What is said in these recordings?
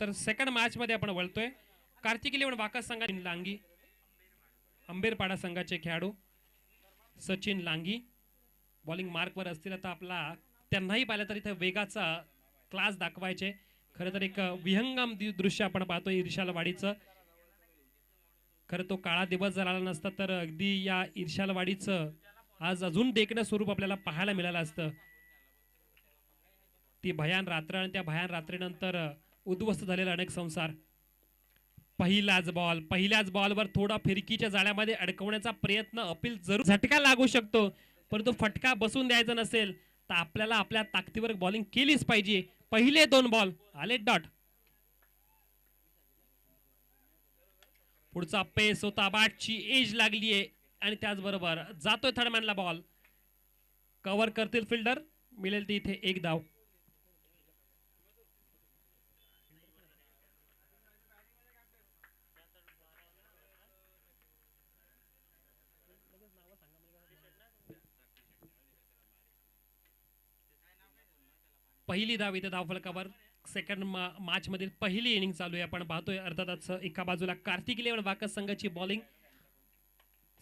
तर second match मध्ये आपण वळतोय. कार्तिक इलेव्हन वाकस संघ लांगी, अंबेरपाडा संघाचे खेळाडू सचिन लांगी बॉलिंग मार्कवर असतील. आता आपला त्यांनाही पाहिलं तर इथे वेगाचा क्लास दाखवायचे. खरं तर एक विहंगम दृश्य आपण पाहतोय ईर्षालवाडीचं. खरं तो काळा दिवस जर आला नसता तर अगदी या ईर्षालवाडीचं आज अजून देखणं स्वरूप आपल्याला पाहायला मिळालं असतं. ती भयान रात्र आणि त्या भयान रात्रीनंतर उद्ध्वस्त झालेला अनेक संसार. पहिल्याच बॉलवर थोडा फिरकीच्या जाळ्यामध्ये अडकवण्याचा प्रयत्न, अपील जरूर झटका लागू शकतो, परंतु फटका बसून द्यायचा नसेल तर आपल्याला आपल्या ताकदीवर बॉलिंग केलीच पाहिजे. पहिले 2 बॉल आले डॉट. पुढचा पेस होता, बॅटची एज लागली आहे आणि त्याचबरोबर जातोय थर्डमॅनला बॉल. कव्हर करतील फिल्डर, मिळेल ती इथे एक धाव. पहिली धाव इथे धावफलकावर. सेकंड मॅच मधील पहिली इनिंग चालू आहे. आपण पाहतोय अर्थातच एका बाजूला कार्तिक इलेव्हन वाकस संघाची बॉलिंग.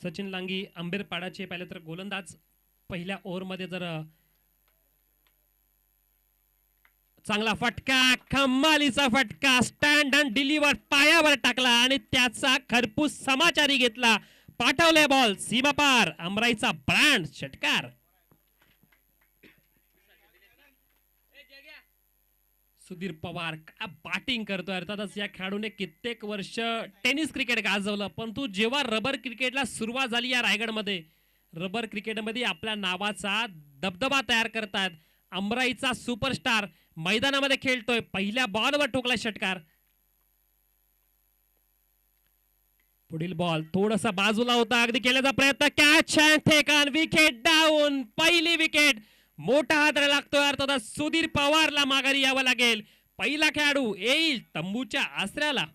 सचिन लांगी अंबेरपाडाचे पहिले तर गोलंदाज. पहिल्या ओव्हरमध्ये जर चांगला फटका, कमालीचा फटका, स्टँड अँड डिलिव्हर पायावर टाकला आणि त्याचा खरपूस समाचारी घेतला. पाठवले बॉल सीमापार. अमराईचा ब्रँड षटकार. सुधीर पवार काय बॅटिंग करतोय. अर्थातच या खेळाडूने कित्येक वर्ष टेनिस क्रिकेट गाजवलं, पण तू जेव्हा रबर क्रिकेटला सुरुवात झाली या रायगडमध्ये, रबर क्रिकेटमध्ये आपल्या नावाचा दबदबा तयार करतात. अमराईचा सुपरस्टार मैदानामध्ये खेळतोय. पहिल्या बॉलवर ठोकला षटकार. पुढील बॉल थोडासा बाजूला होता, अगदी केल्याचा प्रयत्न, catch and take on, wicket down. पहिली विकेट. मोठा हादरा लागतोय. अर्थात सुधीर पवारला माघारी यावं लागेल. पहिला खेळाडू येईल तंबूच्या आसऱ्याला.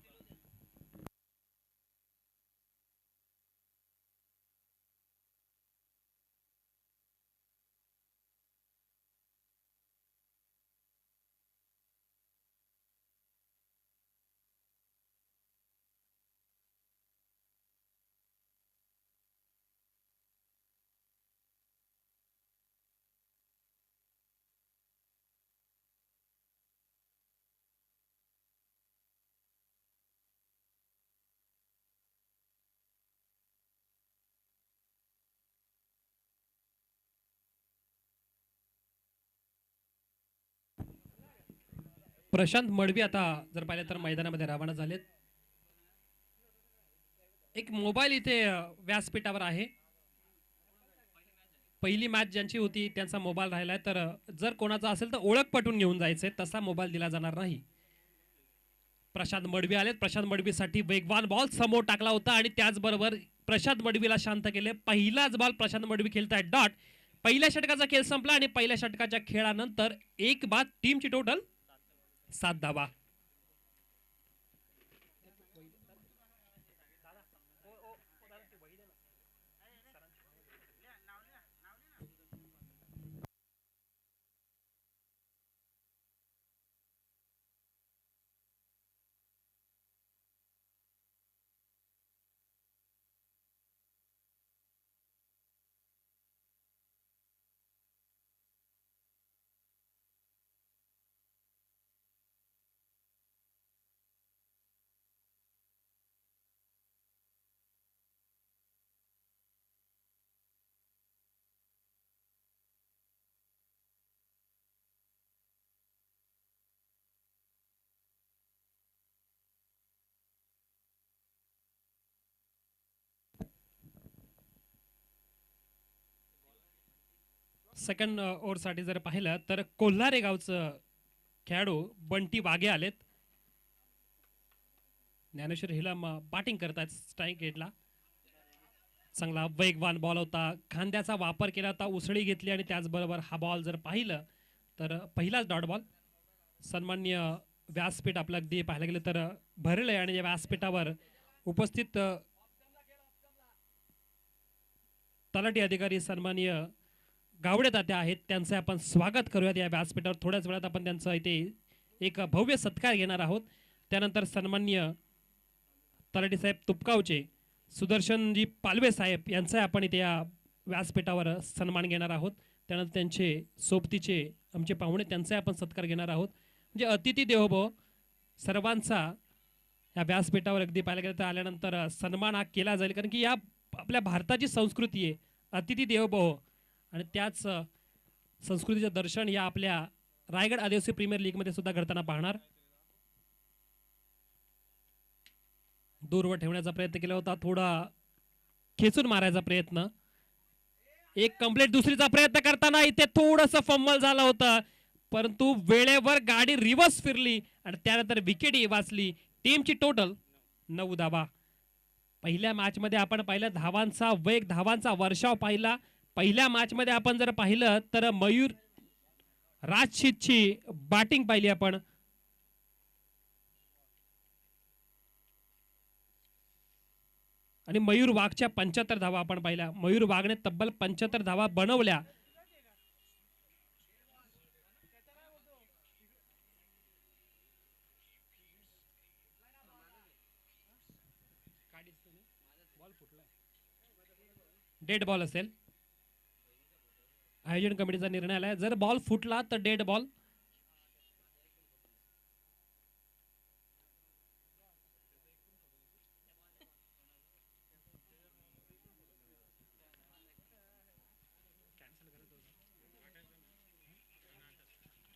प्रशांत मडवी आता जर पाहिलं तर मैदानामध्ये रवाना झालेत. एक मोबाईल इथे व्यासपीठावर आहे. पहिली मॅच ज्यांची होती त्यांचा मोबाईल राहिलाय, तर जर कोणाचा असेल तर ओळख पटवून घेऊन जायचंय, तसा मोबाईल दिला जाणार नाही. प्रशांत मडवी आलेत. प्रशांत मडवीसाठी वेगवान बॉल समोर टाकला होता आणि त्याचबरोबर प्रशांत मडवीला शांत केले. पहिलाच बॉल प्रशांत मडवी खेळताय डॉट. पहिल्या षटकाचा खेळ संपला आणि पहिल्या षटकाच्या खेळानंतर एक बाद. टीमची टोटल 7 धावा. सेकंड ओव्हरसाठी जर पाहिलं तर कोल्हारे गावचं खेळाडू बंटी वाघे आलेत. ज्ञानेश्वर हिलम बॅटिंग करतात स्ट्राईक गेटला. चांगला वेगवान बॉल होता, खांद्याचा वापर केला होता, उसळी घेतली आणि त्याचबरोबर हा बॉल जर पाहिलं तर पहिलाच डॉट बॉल. सन्माननीय व्यासपीठ आपलं अगदी पाहायला गेलं तर भरलंय आणि या व्यासपीठावर उपस्थित तलाठी अधिकारी सन्माननीय गावडे तात्या आहेत, त्यांचे आपण स्वागत करूयात या व्यासपीठावर. थोड्याच वेळात आपण त्यांचा इथे एक भव्य सत्कार घेणार आहोत. त्यानंतर सन्माननीय तलाठी साहेब तुपकावचे सुदर्शनजी पालवे साहेब यांचा आपण इथे या व्यासपीठावर सन्मान घेणार आहोत. त्यानंतर त्यांचे सोबतीचे आमचे पाहुणे त्यांचा आपण सत्कार घेणार आहोत. म्हणजे अतिथी देवोभव सर्वांचा या व्यासपीठावर अगदी पाहायला गेलं तर आल्यानंतर सन्मान हा केला जाईल, कारण की या आपल्या भारताची संस्कृती आहे अतिथी देवोभव, आणि त्याच संस्कृतीचं दर्शन या आपल्या रायगड आदिवासी प्रीमियर लीगमध्ये सुद्धा घडताना पाहणार. दूरवर ठेवण्याचा प्रयत्न केला होता, थोडा खेचून मारायचा प्रयत्न, एक कंप्लेंट दुसरीचा प्रयत्न करताना इथे थोडंसं फंबल झालं होतं, परंतु वेळेवर गाडी रिव्हर्स फिरली आणि त्यानंतर विकेटही वाचली. टीमची टोटल 9 धावा. पहिल्या मॅच मध्ये आपण पाहिलं धावांचा वेग, धावांचा वर्षाव पाहिला. पहिल्या मॅच मध्ये आपण जर पाहिलं तर मयूर राजशीतची बॅटिंग पाहिली आपण, आणि मयूर वाघच्या 75 धावा आपण पाहिल्या. मयूर वाघने तब्बल 75 धावा बनवल्या. डेड बॉल असेल, आयोजन कमिटीचा निर्णय आलाय, जर बॉल फुटला तर डेड बॉल.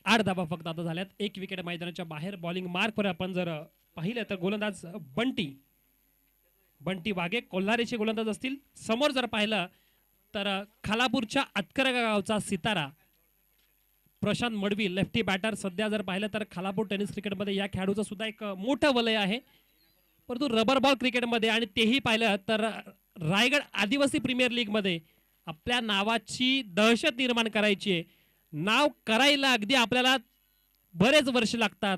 आठ धावा फक्त आता झाल्यात. एक विकेट मैदानाच्या बाहेर. बॉलिंग मार्कवर आपण जर पाहिलं तर गोलंदाज बंटी वाघे कोल्हारीचे गोलंदाज असतील. समोर जर पाहिलं तर खालापूरच्या अतकरा गावचा सितारा प्रशांत मडवी लेफ्टी बॅटर. सध्या जर पाहिलं तर खालापूर टेनिस क्रिकेटमध्ये या खेळाडूचं सुद्धा एक मोठं वलय आहे, परंतु रबर बॉल क्रिकेटमध्ये आणि तेही पाहिलं तर रायगड आदिवासी प्रीमियर लीगमध्ये आपल्या नावाची दहशत निर्माण करायची आहे. नाव करायला अगदी आपल्याला बरेच वर्ष लागतात,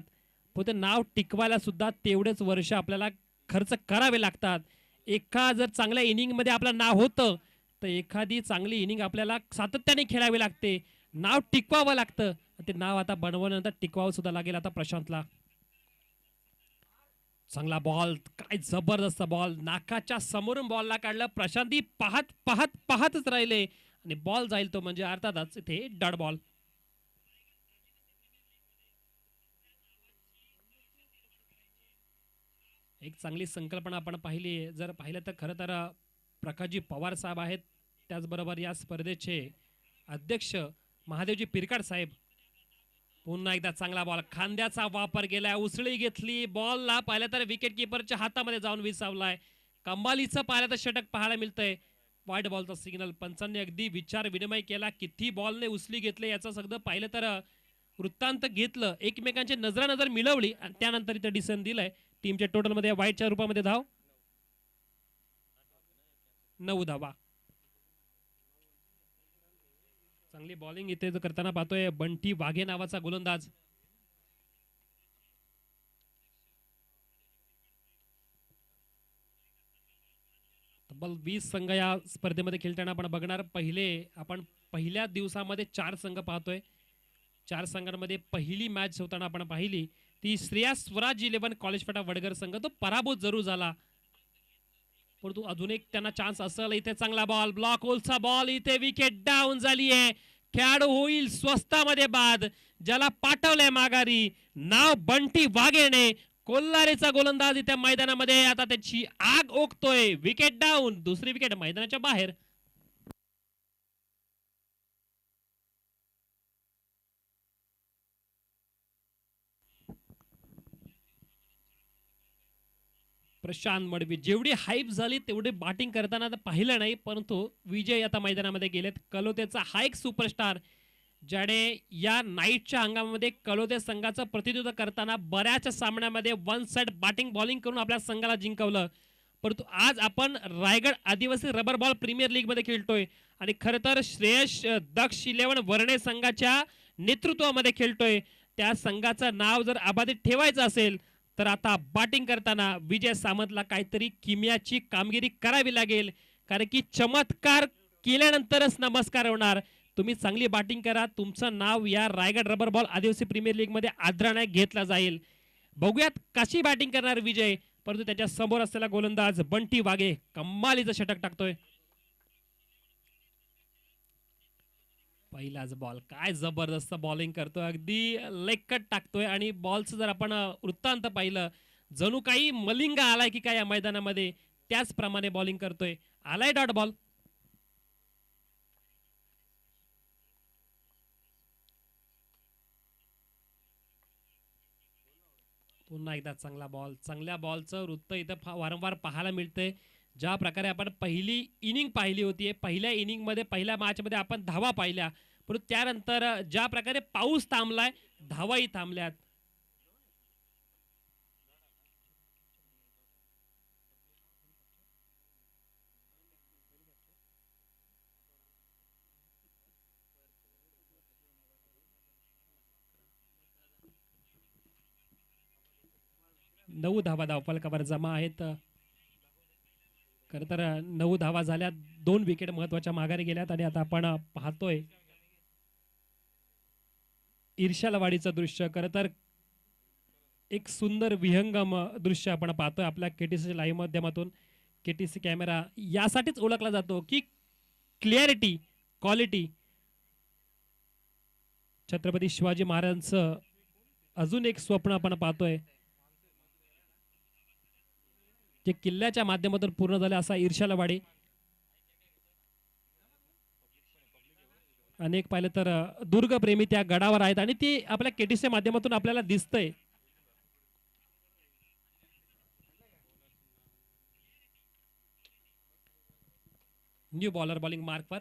पण ते नाव टिकवायला सुद्धा तेवढेच वर्ष आपल्याला खर्च करावे लागतात. एका जर चांगल्या इनिंग मध्ये आपलं नाव होतं तर एखादी चांगली इनिंग आपल्याला सातत्याने खेळावी लागते, नाव टिकवावं लागतं. ते नाव आता बनवल्यानंतर टिकवावं सुद्धा लागेल. आता प्रशांतला चांगला बॉल, काय जबरदस्त बॉल, नाकाच्या समोरून बॉलला काढलं. प्रशांती पाहत पाहत पाहतच राहिले आणि बॉल जाईल तो म्हणजे अर्थातच इथे डॉट बॉल. एक चांगली संकल्पना आपण पाहिली. जर पाहिलं तर खरं तर प्रकाशजी पवार साहेब आहेत, त्याचबरोबर या स्पर्धेचे अध्यक्ष महादेवजी पिरकाड साहेब. पुन्हा एकदा चांगला बॉल, खांद्याचा वापर केलाय, उसळी घेतली बॉलला. पाहिलं तर विकेट किपरच्या हातामध्ये जाऊन विसावलाय. कमालीचं पाहिलं तर षटक पाहायला मिळतंय. वाईट बॉलचा सिग्नल. पंचांनी अगदी विचार विनिमय केला, किती बॉलने उचली घेतले याचं सगळं पाहिलं तर वृत्तांत घेतलं, एकमेकांची नजरानजर मिळवली आणि त्यानंतर इथं डिसिजन दिलंय. टीमच्या टोटल मध्ये वाईटच्या रूपामध्ये धाव 9 धावा. चांगली बॉलिंग इथे करताना पाहतोय बंटी वाघे नावाचा गोलंदाज. तब्बल 20 संघ या स्पर्धेमध्ये खेळताना आपण बघणार. आपण पहिल्या दिवसामध्ये 4 संघ पाहतोय. 4 संघांमध्ये पहिली मॅच होताना आपण पाहिली ती श्रेयस स्वराज 11 कॉलेज फाटा वडगर संघ. तो पराभूत जरूर झाला, परंतु अजून एक त्यांना चान्स असेल. इथे चांगला बॉल, ब्लॉक होलचा बॉल, इथे विकेट डाऊन झाली आहे. खेळाडू होईल स्वस्तामध्ये बाद, ज्याला पाठवलंय माघारी. नाव बंटी वाघेने, कोल्हारीचा गोलंदाज इथे मैदानामध्ये आता त्याची आग ओकतोय. विकेट डाऊन, दुसरी विकेट मैदानाच्या बाहेर. प्रशांत मडवी जेवढी हाईप झाली तेवढी बॅटिंग करताना पाहिलं नाही, परंतु विजय आता मैदानामध्ये गेलेत. कलोतेचा हा एक सुपरस्टार ज्याने या नाईटच्या हंगामामध्ये कलोते संघाचं प्रतिनिधित्व करताना बऱ्याच सामन्यामध्ये वन साइड बॅटिंग बॉलिंग करून आपल्या संघाला जिंकवलं. परंतु आज आपण रायगड आदिवासी रबर बॉल प्रीमियर लीग मध्ये खेळतोय आणि खरं तर श्रेयस दक्ष 11 वर्णे संघाच्या नेतृत्वामध्ये खेळतोय. त्या संघाचं नाव जर अबाधित ठेवायचं असेल तर आता बॅटिंग करताना विजय सामंतला काहीतरी किमयाची कामगिरी करावी लागेल, कारण की चमत्कार केल्यानंतरच नमस्कार होणार. तुम्ही चांगली बॅटिंग करा, तुमचं नाव या रायगड रबर बॉल आदिवासी प्रीमियर लीग मध्ये आदराने घेतला जाईल. बघूयात कशी बॅटिंग करणार विजय, परंतु त्याच्या समोर असलेला गोलंदाज बंटी वाघे कमालीचं षटक टाकतोय. पहिलाच बॉल, काय जबरदस्त बॉलिंग करतोय, अगदी लेगकट टाकतोय. आणि बॉलचं जर आपण वृत्तांत पाहिलं, जणू काही मलिंगा आलाय की काय या मैदानामध्ये, त्याचप्रमाणे बॉलिंग करतोय. आलाय डॉट बॉल. पुन्हा एकदा चांगला बॉल. चांगल्या बॉलचं वृत्त इथं वारंवार पाहायला मिळतंय. ज्या प्रकारे आपण पहिली इनिंग पाहिली होती, पहिल्या इनिंगमध्ये पहिल्या मॅचमध्ये आपण धावा पाहिल्या, परंतु त्यानंतर ज्या प्रकारे पाऊस थांबलाय, धावाही थांबल्यात. नऊ धावा धावफलकावर जमा आहेत. खरं तर 9 धावा झाल्यात, 2 विकेट महत्वाच्या माघारी गेल्यात. आणि आता आपण पाहतोय ईर्ष्यालवाडीचं दृश्य. खरं तर एक सुंदर विहंगम दृश्य आपण पाहतोय आपल्या केटीसी लाईव्ह माध्यमातून. केटीसी कॅमेरा यासाठीच ओळखला जातो की क्लिअरिटी, क्वालिटी. छत्रपती शिवाजी महाराजांचं अजून एक स्वप्न आपण पाहतोय, जे किल्ल्याच्या माध्यमातून पूर्ण झाले, असा ईर्ष्यालवाडी. अनेक पाहिलं तर दुर्ग प्रेमी त्या गडावर आहेत आणि ते आपल्या केटीसीच्या माध्यमातून आपल्याला दिसतंय. न्यू बॉलर बॉलिंग मार्कवर.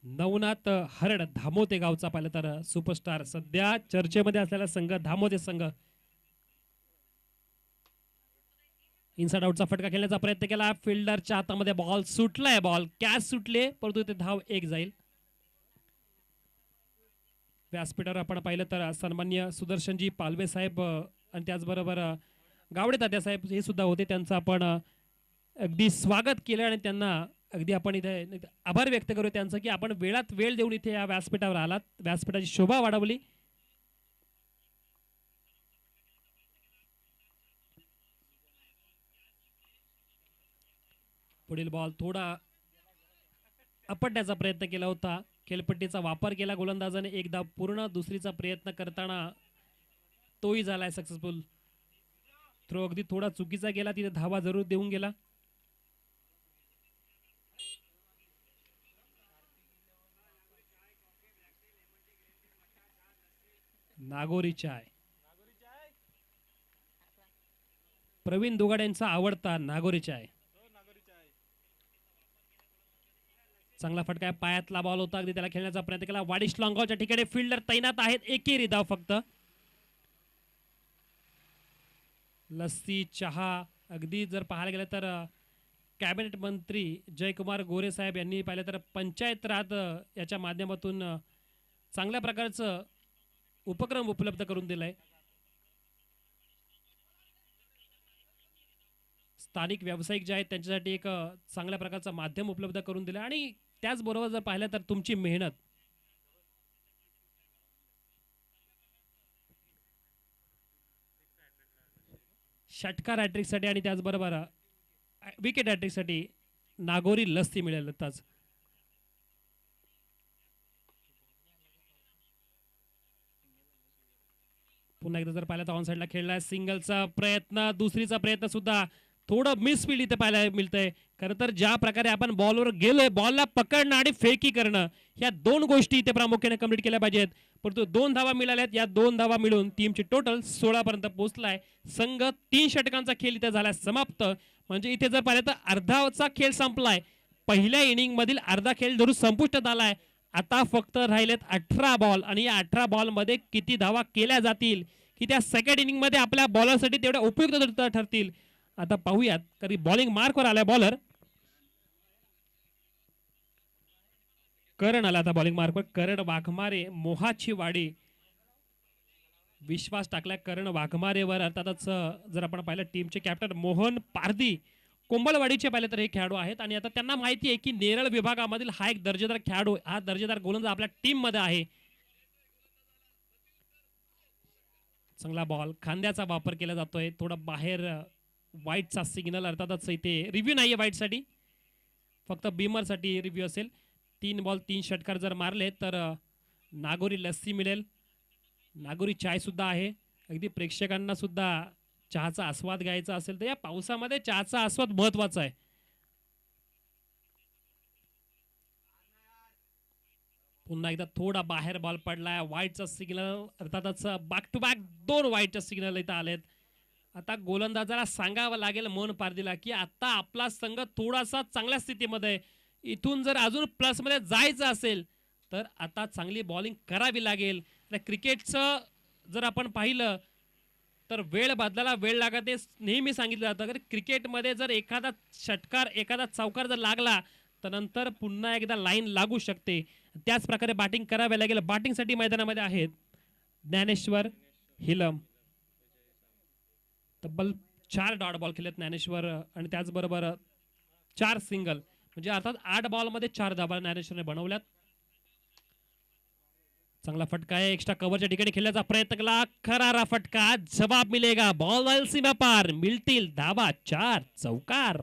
नवनाथ हरड, धामोते गावचा पाहिलं तर सुपरस्टार, सध्या चर्चेमध्ये असलेला संघ धामोते संघ. इनसाइड आउटचा फटका खेळण्याचा प्रयत्न केला, फिल्डरच्या हातामध्ये बॉल सुटलाय, बॉल कॅच सुटले, परंतु ते धाव एक जाईल. व्यासपीठावर आपण पाहिलं तर सन्मान्य सुदर्शनजी पालवे साहेब आणि त्याचबरोबर गावडे तात्या साहेब हे सुद्धा होते. त्यांचं आपण अगदी स्वागत केलं आणि त्यांना अगदी आपण इथे आभार व्यक्त करू त्यांचं की आपण वेळात वेळ देऊन इथे या व्यासपीठावर आलात, व्यासपीठाची शोभा वाढवली. पुढील बॉल थोडा अपडण्याचा प्रयत्न केला होता, खेळपट्टीचा वापर केला गोलंदाजाने एकदा पूर्ण, दुसरीचा प्रयत्न करताना तोही झालाय सक्सेसफुल. थ्रो अगदी थोडा चुकीचा गेला, तिथे धावा जरूर देऊन गेला. नागोरी चाय, प्रवीण दुगाड यांचा आवडता नागोरी चाय. चांगला फटका, पायातला बॉल होता, अगदी त्याला खेळण्याचा प्रयत्न केला. वाडिश लॉंगॉलच्या ठिकाणी फिल्डर तैनात आहेत, एकेरी धाव फक्त. लस्सी चहा, अगदी जर पाहायला गेलं तर कॅबिनेट मंत्री जयकुमार गोरे साहेब यांनी पाहिलं तर पंचायत राज याच्या माध्यमातून चांगल्या प्रकारचं उपक्रम उपलब्ध करून दिलाय. स्थानिक व्यावसायिक जे आहेत त्यांच्यासाठी एक चांगल्या प्रकारचं माध्यम उपलब्ध करून दिलं. आणि त्याचबरोबर जर पाहिलं तर तुमची मेहनत, षटकार हॅट्रिकसाठी आणि त्याचबरोबर विकेट हॅट्रिकसाठी नागोरी लस्सी मिळेल. ताच पुन्हा एकदा जर पाहिलं तर ऑन साईडला खेळलाय, सिंगलचा प्रयत्न, दुसरीचा प्रयत्न सुद्धा थोडं मिसफील्ड इथे पाहायला मिळतंय. खरं तर ज्या प्रकारे आपण बॉलवर गेलोय, बॉलला पकडणं आणि फेकी करणं, ह्या 2 गोष्टी इथे प्रामुख्याने कंप्लीट केल्या पाहिजेत. परंतु 2 धावा मिळाल्यात, या 2 धावा मिळून टीमची टोटल 16 पर्यंत पोहोचलाय. संघ 3 षटकांचा खेळ इथे झालाय समाप्त. म्हणजे इथे जर पाहिलं तर अर्धाचा खेळ संपलाय. पहिल्या इनिंग मधील अर्धा खेळ धरून संपुष्टात आलाय. आता फक्त राहिलेत 18 बॉल आणि या 18 बॉल मध्ये किती धावा केल्या जातील की त्या सेकंड इनिंग मध्ये आपल्या बॉलरसाठी तेवढ्या उपयुक्त ठरतील. आता पाहूयात, कारण बॉलिंग मार्कवर आलाय बॉलर करण आला. आता बॉलिंग मार्कवर करण वाघमारे, मोहाची वाडी. विश्वास टाकलाय करण वाघमारेवर. अर्थातच जर आपण पाहिलं टीमचे कॅप्टन मोहन पारदी कोंबळवाडीचे पाहिले तर हे खेळाडू आहेत आणि आता त्यांना माहिती आहे की नेरळ विभागामधील हा एक दर्जेदार खेळाडू, हा दर्जेदार गोलंदाज आपल्या टीम मध्ये आहे. चांगला बॉल, खांद्याचा वापर केला जातोय, थोडा बाहेर वाईटचा सिग्नल, अर्थातच इथे रिव्ह्यू नाहीये वाईटसाठी, फक्त बीमरसाठी रिव्ह्यू असेल. 3 बॉल 3 षटकार जर मारले तर नागोरी लस्सी मिळेल, नागोरी चाय सुद्धा आहे. अगदी प्रेक्षकांना सुद्धा चहाचा आस्वाद घ्यायचा असेल तर या पावसामध्ये चहाचा आस्वाद महत्वाचा आहे. पुन्हा एकदा थोडा बाहेर बॉल पडलाय, वाईटचा सिग्नल, अर्थातच बॅक टू बॅक 2 वाईटचे सिग्नल इथं आलेत. आता गोलंदाजाला सांगावं लागेल मोहन पारदीला की आता आपला संघ थोडासा चांगल्या स्थितीमध्ये, इथून जर अजून प्लस मध्ये जायचं असेल तर आता चांगली बॉलिंग करावी लागेल. क्रिकेटचं जर आपण पाहिलं तर वेळ बदलायला वेळ लागत आहे, नेहमी सांगितलं जातं. तर क्रिकेटमध्ये जर एखादा षटकार, एखादा चौकार जर लागला तर नंतर पुन्हा एकदा लाईन लागू शकते. त्याच प्रकारे बॅटिंग करावी लागेल. बॅटिंगसाठी मैदानामध्ये आहेत ज्ञानेश्वर, हिलम, तब्बल 4 डॉट बॉल केलेत ज्ञानेश्वर आणि त्याचबरोबर 4 सिंगल, म्हणजे अर्थात 8 बॉल मध्ये 4 धाबा ज्ञानेश्वरने बनवल्यात. चांगला फटका आहे, एक्स्ट्रा कव्हरच्या ठिकाणी खेळण्याचा प्रयत्न केला, खरारा फटका, जवाब मिलेगा, बॉल जाईल सीमा पार, मिळतील धाबा, 4 चौकार.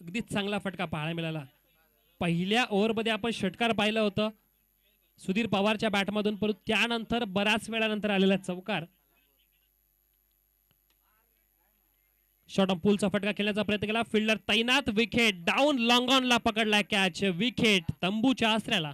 अगदीच चांगला फटका पाहायला मिळाला. पहिल्या ओव्हरमध्ये आपण षटकार पाहिलं होतं सुधीर पवारच्या बॅटमधून, परंतु त्यानंतर बऱ्याच वेळानंतर आलेला चौकार. शॉर्ट ऑन पूलचा फटका खेळण्याचा प्रयत्न केला, फिल्डर तैनात, विकेट डाऊन, लॉंग ऑन ला पकडला कॅच, विकेट तंबूच्या आसऱ्याला.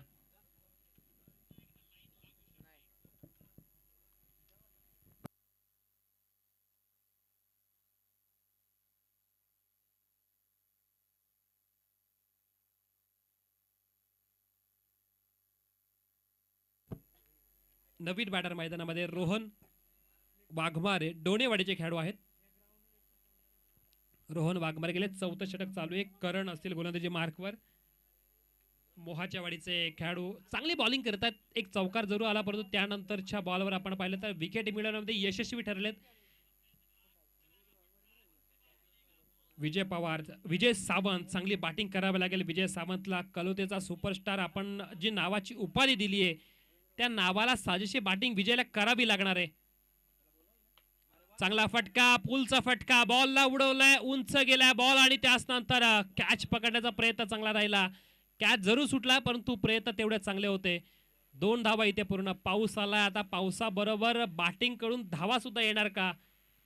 नवीन बॅटर मैदानामध्ये रोहन वाघमारे, डोणेवाडीचे खेळाडू आहेत. रोहन वाघमारे गेले, 4थं षटक चालू आहे. करण असतील गोलंदाजी मार्कवर. मोहाच्या वाडीचे खेळाडू चांगली बॉलिंग करतात, एक चौकार जरूर आला, परंतु त्यानंतरच्या बॉलवर आपण पाहिलं तर विकेट मिळवण्यामध्ये यशस्वी ठरलेत. विजय पवार, विजय सावंत, चांगली बॅटिंग करावी लागेल. विजय सावंतला कलोतेचा सुपरस्टार आपण जी नावाची उपाधी दिली आहे त्या नावाला साजेशी बॅटिंग विजयला करावी लागणार आहे. चांगला फटका, पुलचा फटका, बॉलला उडवलाय, उंच गेलाय बॉल आणि त्याच नंतर कॅच पकडण्याचा प्रयत्न चांगला राहिला. कॅच जरूर सुटला परंतु प्रयत्न तेवढे चांगले होते. 2 धावा इथे पूर्ण. पाऊस आलाय, आता पावसाबरोबर बॅटिंग कडून धावा सुद्धा येणार का?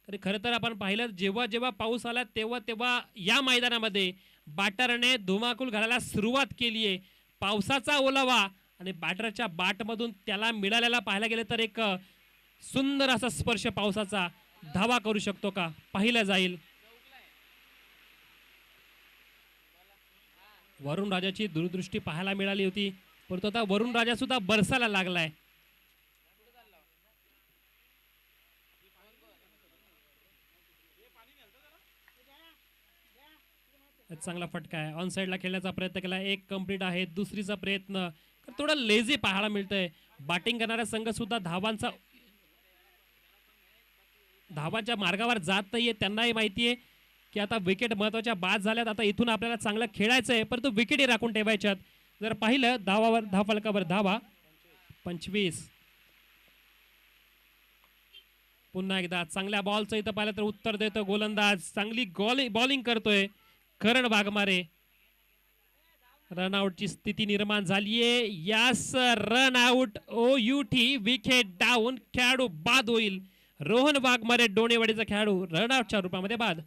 तरी खरं तर आपण पाहिलं जेव्हा जेव्हा पाऊस आला तेव्हा तेव्हा या मैदानामध्ये बॅटरने धुमाकूळ घालायला सुरुवात केली आहे. पावसाचा ओलावा आणि बॅटरच्या बॅटमधून त्याला मिळालेला पाहायला गेले तर एक सुंदर असा स्पर्श पावसाचा धावा करू शकतो का पाहिलं जाईल. वरुण राजाची दूरदृष्टी पाहायला मिळाली होती परंतु आता वरुण राजा सुद्धा बरसायला लागलाय. चांगला फटका आहे, ऑन साइडला खेळण्याचा प्रयत्न केला, एक कंप्लीट आहे. दुसरीचा प्रयत्न थोडा लेझी पाहायला मिळतंय. बॅटिंग करणारा संघ सुद्धा धावांच्या मार्गावर जात नाहीये. त्यांनाही माहिती आहे की आता विकेट महत्वाच्या बाद झाल्यात, आता इथून आपल्याला चांगलं खेळायचं आहे परंतु विकेटही राखून ठेवायच्यात. जर पाहिलं धावावर धावफलकावर धावा 25. पुन्हा एकदा चांगल्या बॉलचं इथं पाहिलं तर उत्तर देतो गोलंदाज, चांगली बॉलिंग करतोय करण वाघमारे. रनआउटची स्थिती निर्माण झालीये. यास run out, OUT, wicket down, खेळाडू बाद होईल. रोहन वाघमारे डोणेवाडीचा खेळाडू रनआउटच्या रूपामध्ये बाद.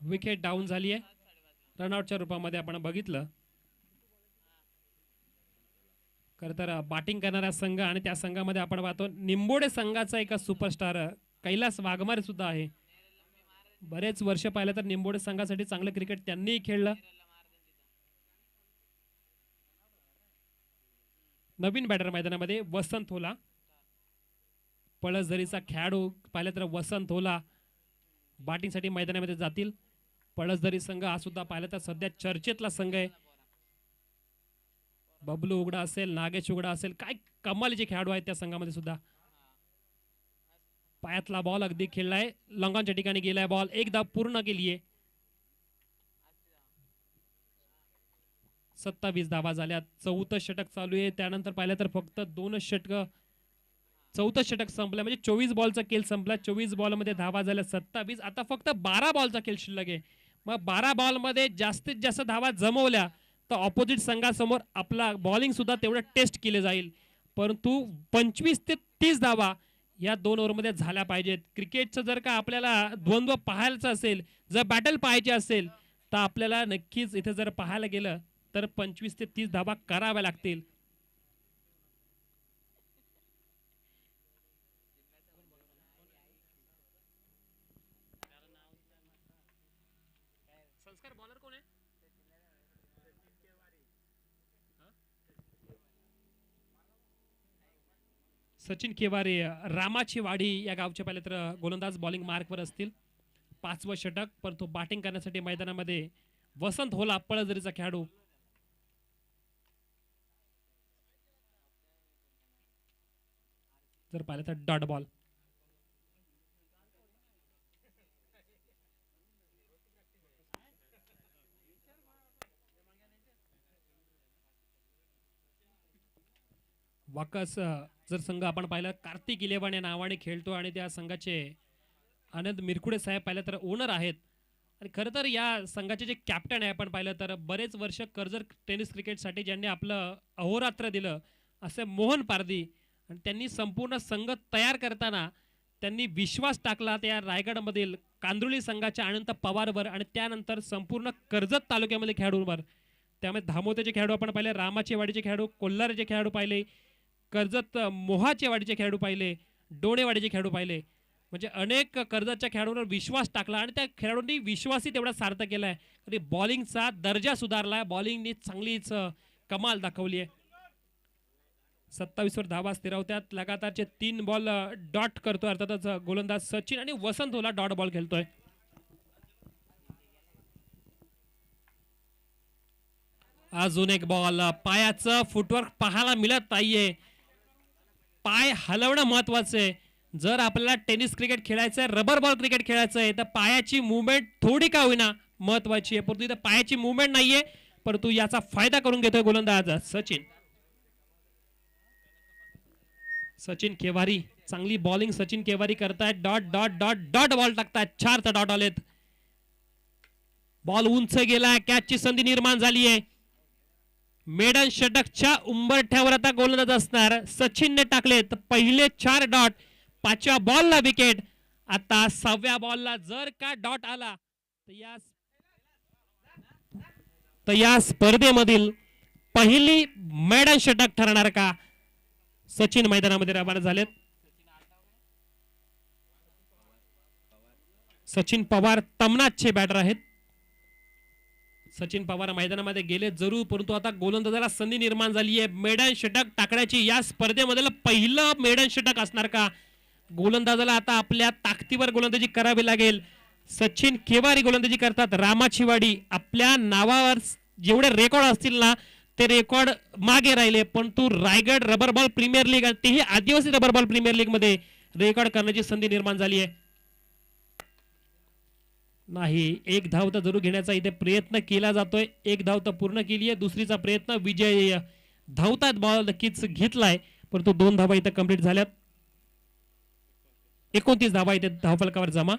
विकेट डाऊन झाली आहे. रनआउटच्या रूपामध्ये आपण बघितलं खरं तर बॅटिंग करणारा संघ आणि त्या संघामध्ये आपण पाहतो निंबोडे संघाचा एक सुपरस्टार कैलास वाघमारे सुद्धा आहे. बरेच वर्ष पाहिलं तर निंबोडे संघासाठी चांगलं क्रिकेट त्यांनीही खेळलं. नवीन बॅटर मैदानामध्ये वसंत होला, पळसझरीचा खेळाडू पाहिलं तर वसंत होला बॅटिंगसाठी मैदानामध्ये जातील. पळसदरी संघ हा सुद्धा पाहिला तर सध्या चर्चेतला संघ आहे. बबलू उघडा असेल, नागेश उघडा असेल, काय कमालीचे खेळाडू आहेत त्या संघामध्ये सुद्धा. पायातला बॉल अगदी खेळलाय, लॉंगॉनच्या ठिकाणी गेलाय बॉल, एक धाव पूर्ण केली आहे. 27 धावा झाल्या. चौथं षटक चालू आहे. त्यानंतर पाहिलं तर फक्त 2 षटक, चौथं षटक संपलं म्हणजे 24 बॉलचा खेळ संपला. 24 बॉल मध्ये धावा झाल्या 27. आता फक्त 12 बॉलचा खेळ शिल्लक आहे. मग 12 बॉल मध्ये जास्तीत जास्त धावा जमवल्या तर ऑपोजिट संघासमोर आपला बॉलिंग सुद्धा तेवढं टेस्ट केले जाईल. परंतु 25 ते 30 धावा या 2 ओव्हरमध्ये झाल्या पाहिजेत. क्रिकेटचं जर का आपल्याला द्वंद्व पाहायचं असेल, जर बॅटल पाहायची असेल तर आपल्याला नक्कीच इथे जर पाहायला गेलं तर 25 ते 30 धावा कराव्या लागतील. संस्कार बॉलर कोण आहे? सचिन केवारे, रामाची वाडी या गावचे पाहिले तर गोलंदाज बॉलिंग मार्कवर असतील. 5वं षटक, परंतु बॅटिंग करण्यासाठी मैदानामध्ये वसंत होला पळसदरीचा खेळाडू. जर पाहिलं तर डॉट बॉल. वाकस जर संघ आपण पाहिलं कार्तिक 11 या नावाने खेळतो आणि त्या संघाचे आनंद मिरकुडे साहेब पाहिलं तर ओनर आहेत. आणि खरं तर या संघाचे जे कॅप्टन आहे आपण पाहिलं तर बरेच वर्ष कर्जत टेनिस क्रिकेटसाठी ज्यांनी आपलं अहोरात्र दिलं असे मोहन पारदी. आणि त्यांनी संपूर्ण संघ तयार करताना त्यांनी विश्वास टाकला त्या रायगडमधील कांदुळी संघाच्या अनंत पवारवर आणि त्यानंतर संपूर्ण कर्जत तालुक्यामध्ये खेळाडूंवर. त्यामुळे धामोतेचे खेळाडू आपण पाहिले, रामाचे वाडीचे खेळाडू, कोल्हारेचे खेळाडू पाहिले, कर्जत मोहाचे वाडीचे खेळाडू पाहिले, डोणेवाडीचे खेळाडू पाहिले. म्हणजे अनेक कर्जतच्या खेळाडूंवर विश्वास टाकला आणि त्या खेळाडूंनी विश्वासही तेवढा सार्थ केलाय. तरी बॉलिंगचा दर्जा सुधारलाय, बॉलिंगनी चांगलीच कमाल दाखवली आहे. 27 वर धावा स्थिरावत्यात. लगातारचे 3 बॉल डॉट करतोय अर्थातच गोलंदाज सचिन आणि वसंत होला डॉट बॉल खेळतोय. अजून एक बॉल, पायाचं फुटवर्क पाहायला मिळत नाहीये. पाय हलवणं महत्वाचं आहे. जर आपल्याला टेनिस क्रिकेट खेळायचंय, रबर बॉल क्रिकेट खेळायचंय तर पायाची मुवमेंट थोडी का होईना महत्वाची आहे. परंतु इथं पायाची मुवमेंट नाहीये, परंतु याचा फायदा करून घेतोय गोलंदाज सचिन. सचिन केवारी, चांगली बॉलिंग सचिन केवारी करतायत. Dot dot dot dot ball टाकतायत. 4 डॉट आलेत. बॉल उंच गेलाय, कॅचची संधी निर्माण झाली आहे. मेडन षटकच्या उंबरठ्यावर आता गोलंदाज असणार. सचिनने टाकले तर पहिले 4 डॉट. 5व्या बॉलला विकेट. आता 6व्या बॉलला जर का डॉट आला तर या स्पर्धेमधील पहिली मेडन षटक ठरणार का? सचिन मैदानामध्ये रवाना झालेत. सचिन पवार तमनाथचे बॅटर आहेत. सचिन पवार मैदानामध्ये गेले जरूर, परंतु आता गोलंदाजाला संधी निर्माण झाली आहे मेडन षटक टाकण्याची. या स्पर्धेमधलं पहिलं मेडन षटक असणार का? गोलंदाजाला आता आपल्या ताकदीवर गोलंदाजी करावी लागेल. सचिन केवारी गोलंदाजी करतात. रामाची वाडी, आपल्या नावावर जेवढे रेकॉर्ड असतील ना ते रेकॉर्ड मागे राहिले, परंतु Raigad rubber ball premier league, तेही आदिवासी रबर बॉल प्रीमियर लीग मध्ये रेकॉर्ड करण्याची संधी निर्माण झाली आहे. नाही, एक धाव तर जरूर घेण्याचा इथे प्रयत्न केला जातोय. एक धाव तर पूर्ण केली आहे, दुसरीचा प्रयत्न विजय धावतात बॉल नक्कीच घेतलाय, परंतु 2 धावा इथे कंप्लीट झाल्यात. 29 धावा इथे धावफलकावर जमा.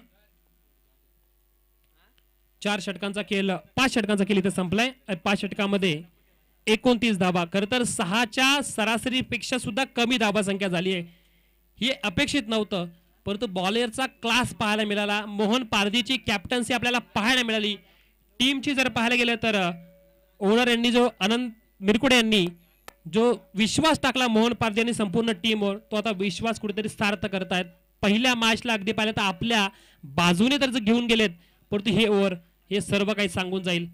4 षटकांचा खेळ, 5 षटकांचा खेळ इथे संपलाय. 5 षटकामध्ये 29 धावा. खर तर 6च्या सरासरीपेक्षा सुद्धा कमी धावा संख्या झाली आहे. हे अपेक्षित नव्हतं, परंतु बॉलरचा क्लास पाहायला मिळाला. मोहन पारदीची कॅप्टन्सी आपल्याला पाहायला मिळाली. टीमची जर पाहायला गेलं तर ओनर यांनी जो आनंद मिरकुडे यांनी जो विश्वास टाकला मोहन पारदी यांनी संपूर्ण टीमवर, तो आता विश्वास कुठेतरी सार्थ करतायत. पहिल्या मॅचला अगदी पाहिलं तर आपल्या बाजूने तर घेऊन गेलेत, परंतु हे ओव्हर हे सर्व काही सांगून जाईल.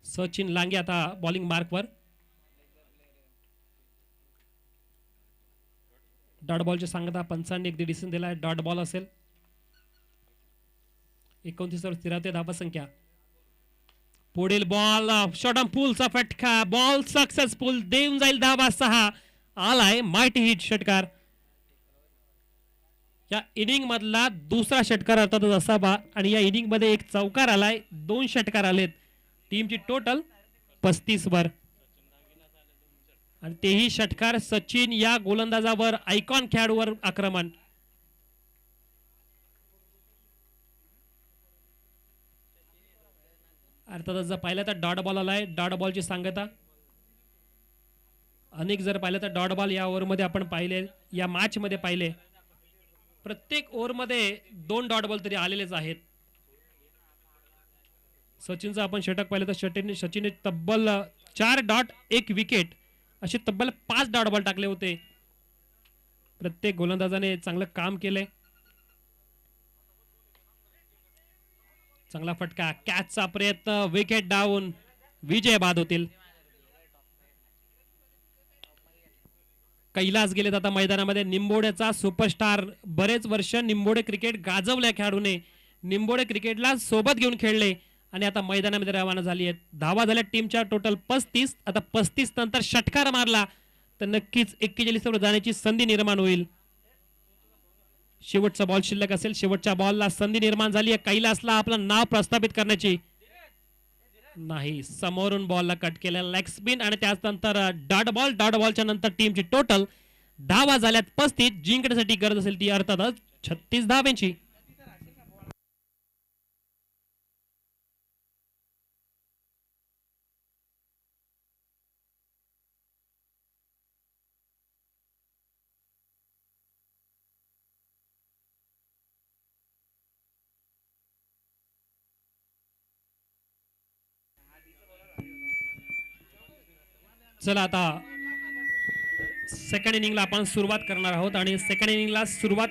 सचिन लांगे आता बॉलिंग मार्कवर. डॉट बॉलची सांगता पंचांनी अगदी डिसिजन दिलाय, डॉट बॉल असेल. 29 वर स्थिरावते धावा संख्या. पुढील बॉल शॉट ऑन पूलचा फटका, बॉल सक्सेसफुल, देऊन जाईल धावा 6. आलाय मायटी हिट षटकार. या इनिंग मधला दुसरा षटकार अर्थातच असावा आणि या इनिंग मध्ये एक चौकार आलाय, 2 षटकार आलेत. टीमची टोटल 35 वर आणि तेही षटकार सचिन या गोलंदाजावर, आयकॉन खेळाडूवर आक्रमण. अर्थातच जर पाहिलं तर डॉट बॉल आलाय. डॉट बॉलची सांगता अनेक जर पाहिलं तर डॉट बॉल या ओव्हरमध्ये आपण पाहिले, या मॅच मध्ये पाहिले, प्रत्येक ओव्हरमध्ये 2 डॉट बॉल तरी आलेलेच आहेत. सचिनचं आपण षटक पाहिलं तर सचिनने तब्बल 4 डॉट 1 विकेट असे तब्बल 5 डॉट बॉल टाकले होते. प्रत्येक गोलंदाजाने चांगलं काम केलंय. चांगला फटका, कॅचचा प्रयत्न, विकेट डाऊन, विजय बाद होतील. कैलास गेलेत आता मैदानामध्ये. निंबोड्याचा सुपरस्टार, बरेच वर्ष निंबोडे क्रिकेट गाजवल्या खेळाडूने, निंबोडे क्रिकेटला सोबत घेऊन खेळले आणि आता मैदानामध्ये रवाना झाली आहेत. धावा झाल्या टीमच्या टोटल 35. आता 35 नंतर षटकार मारला तर नक्कीच 41 वर जाण्याची संधी निर्माण होईल. शेवटचा बॉल शिल्लक असेल. शेवटच्या बॉलला संधी निर्माण झाली आहे कैलासला आपलं नाव प्रस्थापित करण्याची. नाही, समोरून बॉलला कट केला, लेग स्पिन आणि त्यानंतर डॉट बॉल. डॉट बॉलच्या नंतर टीमची टोटल धावा झाल्यात 35. जिंकण्यासाठी गरज असेल ती अर्थातच 36 धावांची. चला आता सेकंड इनिंगला आपण सुरुवात करणार आहोत आणि सेकंड इनिंगला सुरुवात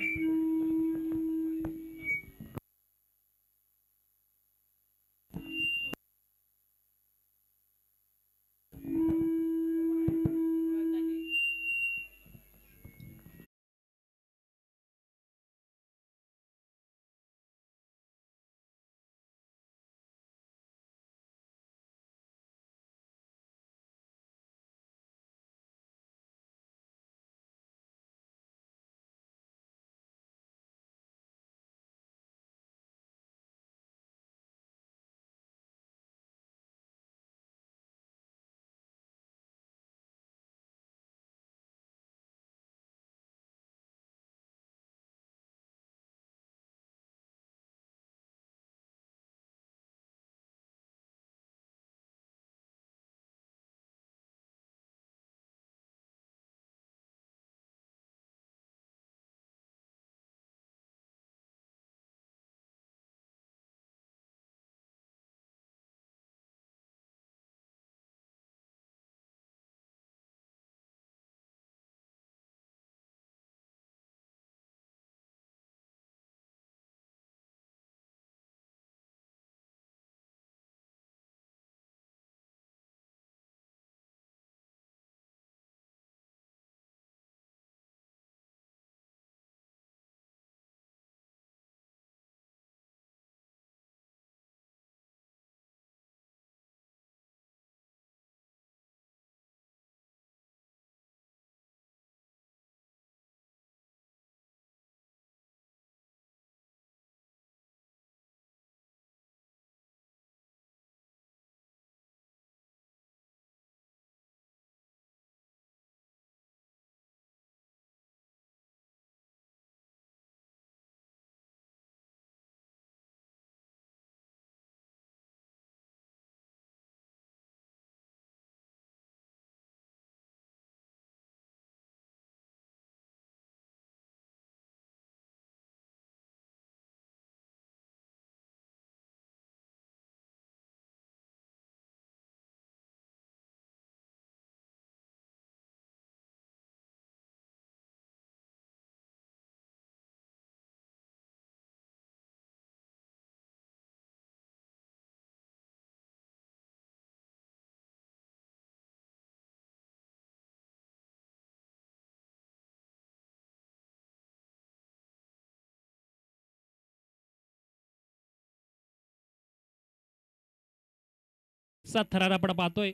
चा थरार आपण पाहतोय.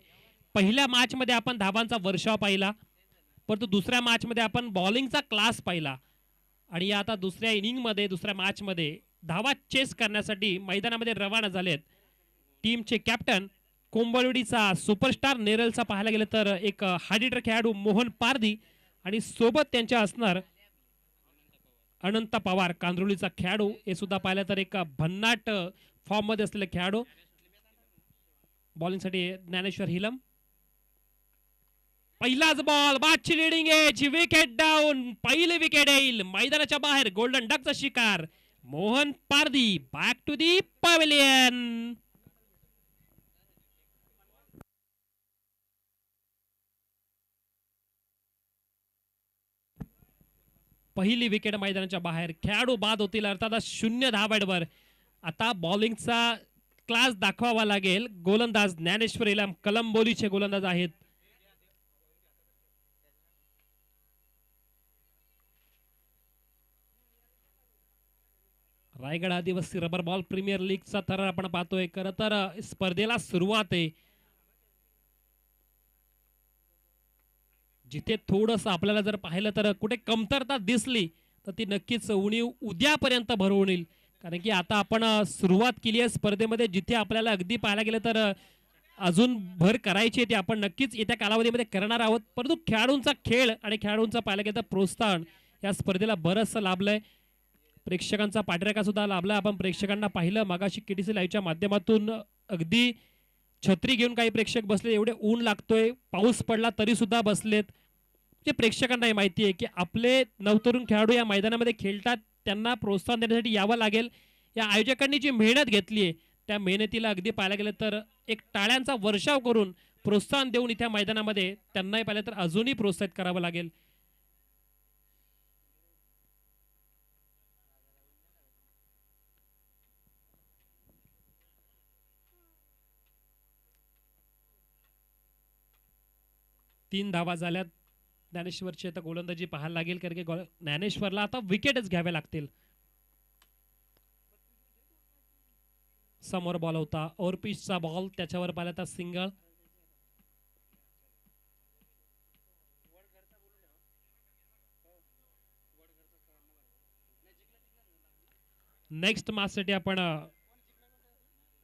पहिल्या मॅच मध्ये आपण धावांचा वर्षाव पाहिला, परंतु दुसऱ्या मॅच मध्ये आपण बॉलिंगचा क्लास पाहिला. आणि आता दुसऱ्या इनिंग मध्ये दुसऱ्या मॅच मध्ये धावा चेस करण्यासाठी मैदानामध्ये रवाना झालेत टीमचे कॅप्टन कोंबळवाडीचा सुपरस्टार नेरलचा पाहायला गेलं तर एक हार्ड खेळाडू मोहन पारधी आणि सोबत त्यांच्या असणार अनंत पवार कांद्रुलीचा खेळाडू. हे सुद्धा पाहिलं तर एक भन्नाट फॉर्म मध्ये असलेले खेळाडू. बॉलिंगसाठी ज्ञानेश्वर हिलम. पहिलाच बॉल बादची लिडिंग एज विकेट डाऊन. पहिली विकेट येईल मैदानाच्या बाहेर. गोल्डन डकचा शिकार Mohan Pardhi. Back to the pavilion. पहिली विकेट मैदानाच्या बाहेर. खेळाडू बाद होतील अर्थात 0 धावांवर. आता बॉलिंगचा क्लास दाखवावा लागेल. गोलंदाज ज्ञानेश्वर इलाम कलंबोलीचे गोलंदाज आहेत. रायगड आदिवासी रबर बॉल प्रीमियर लीगचा थरार आपण पाहतोय. खरं तर स्पर्धेला सुरुवात आहे जिथे थोडस आपल्याला जर पाहिलं तर कुठे कमतरता दिसली तर ती नक्कीच उणीव उद्यापर्यंत भरवून येईल. कारण की आता आपण सुरुवात केली आहे स्पर्धेमध्ये जिथे आपल्याला अगदी पाहायला गेलं तर अजून भर करायची आहे ती आपण नक्कीच येत्या कालावधीमध्ये करणार आहोत. परंतु खेळाडूंचा खेळ आणि खेळाडूंचा पाहायला गेलं तर प्रोत्साहन या स्पर्धेला बरंचसं लाभलंय. प्रेक्षकांचा पाठराखा सुद्धा लाभला. आपण प्रेक्षकांना पाहिलं मागाशी केटीसी लाईव्हच्या माध्यमातून अगदी छत्री घेऊन काही प्रेक्षक बसले. एवढे ऊन लागतोय, पाऊस पडला तरी सुद्धा बसलेत. म्हणजे प्रेक्षकांना माहिती आहे की आपले नवतरुण खेळाडू या मैदानामध्ये खेळतात, त्यांना प्रोत्साहन देण्यासाठी यावं लागेल. या आयोजकांनी जी मेहनत घेतली आहे त्या मेहनतीला अगदी पाहायला गेलं तर एक टाळ्यांचा वर्षाव करून प्रोत्साहन देऊन इथे मैदानामध्ये त्यांनाही पाहिलं तर अजूनही प्रोत्साहित करावं लागेल. तीन धावा झाल्यात. ज्ञानेश्वरची आता गोलंदाजी पाहायला लागेल कारण की ज्ञानेश्वरला आता विकेटच घ्यावे लागतील. समोर बॉल होता ओव्हरपिचचा बॉल, त्याच्यावर पाहिला तर सिंगल. नेक्स्ट मॅच साठी आपण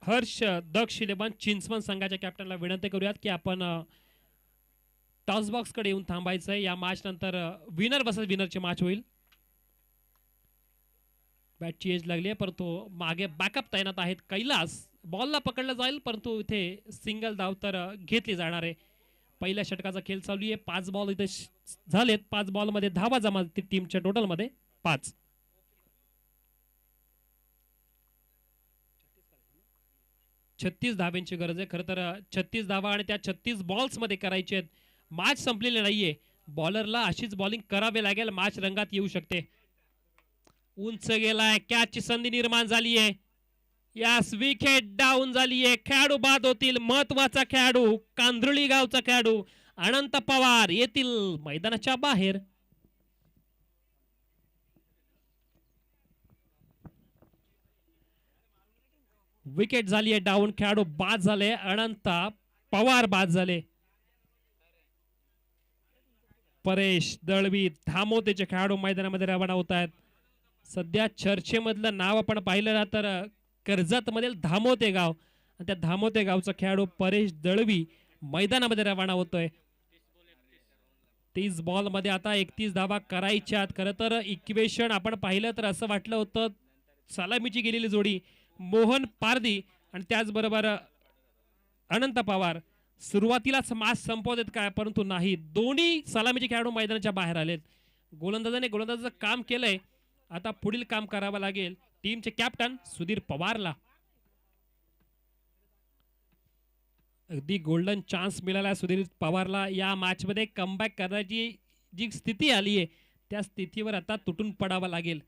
हर्ष दक्ष 11 चिंचवण संघाच्या कॅप्टनला विनंती करूयात की आपण टॉस बॉक्स कडे येऊन थांबायचंय. या मॅच नंतर विनर वर्सेस विनरची मॅच होईल. बॅटची एज लागली आहे परंतु मागे बॅकअप तैनात आहेत. कैलास बॉलला पकडलं जाईल परंतु इथे सिंगल धाव तर घेतली जाणार आहे. पहिल्या षटकाचा खेळ चालू आहे. 5 बॉल इथे झालेत. 5 बॉल मध्ये धावा जमा टीमच्या टोटल मध्ये 5. 36 धाव्यांची गरज आहे. खरं तर 36 धावा आणि त्या 36 बॉल्स मध्ये करायचे आहेत. मॅच संपलेली नाहीये. बॉलरला अशीच बॉलिंग करावी लागेल. मॅच रंगात येऊ शकते. उंच गेलाय. कॅचची संधी निर्माण झाली आहे. यास विकेट डाऊन झाली आहे. खेळाडू बाद होतील. महत्वाचा खेळाडू कांद्रुली गावचा खेळाडू अनंत पवार येतील मैदानाच्या बाहेर. विकेट झाली आहे डाऊन. खेळाडू बाद झाले. अनंत पवार बाद झाले. परेश दळवी धामोतेचे खेळाडू मैदानामध्ये रवाना होत आहेत. सध्या चर्चेमधलं नाव आपण पाहिलं ना तर कर्जत मधील धामोते गाव आणि त्या धामोते गावचा खेळाडू परेश दळवी मैदानामध्ये रवाना होतोय. 30 बॉल मध्ये आता 31 धावा करायच्यात. खरं तर इक्वेशन आपण पाहिलं तर असं वाटलं होतं सलामीची गेलेली जोडी मोहन पारधी आणि त्याचबरोबर अनंत पवार सुरुवातीलाच मॅच संपवतात काय, परंतु नाही. दोन्ही सलामीचे खेळाडू मैदानाच्या बाहेर आलेत. गोलंदाजाने गोलंदाजाचं काम केलंय. आता पुढील काम करावं लागेल टीमचे कॅप्टन सुधीर पवारला. अगदी गोल्डन चान्स मिळाला सुधीर पवारला या मॅच मध्ये कमबॅक करण्याची जी स्थिती आली आहे त्या स्थितीवर आता तुटून पडावं लागेल.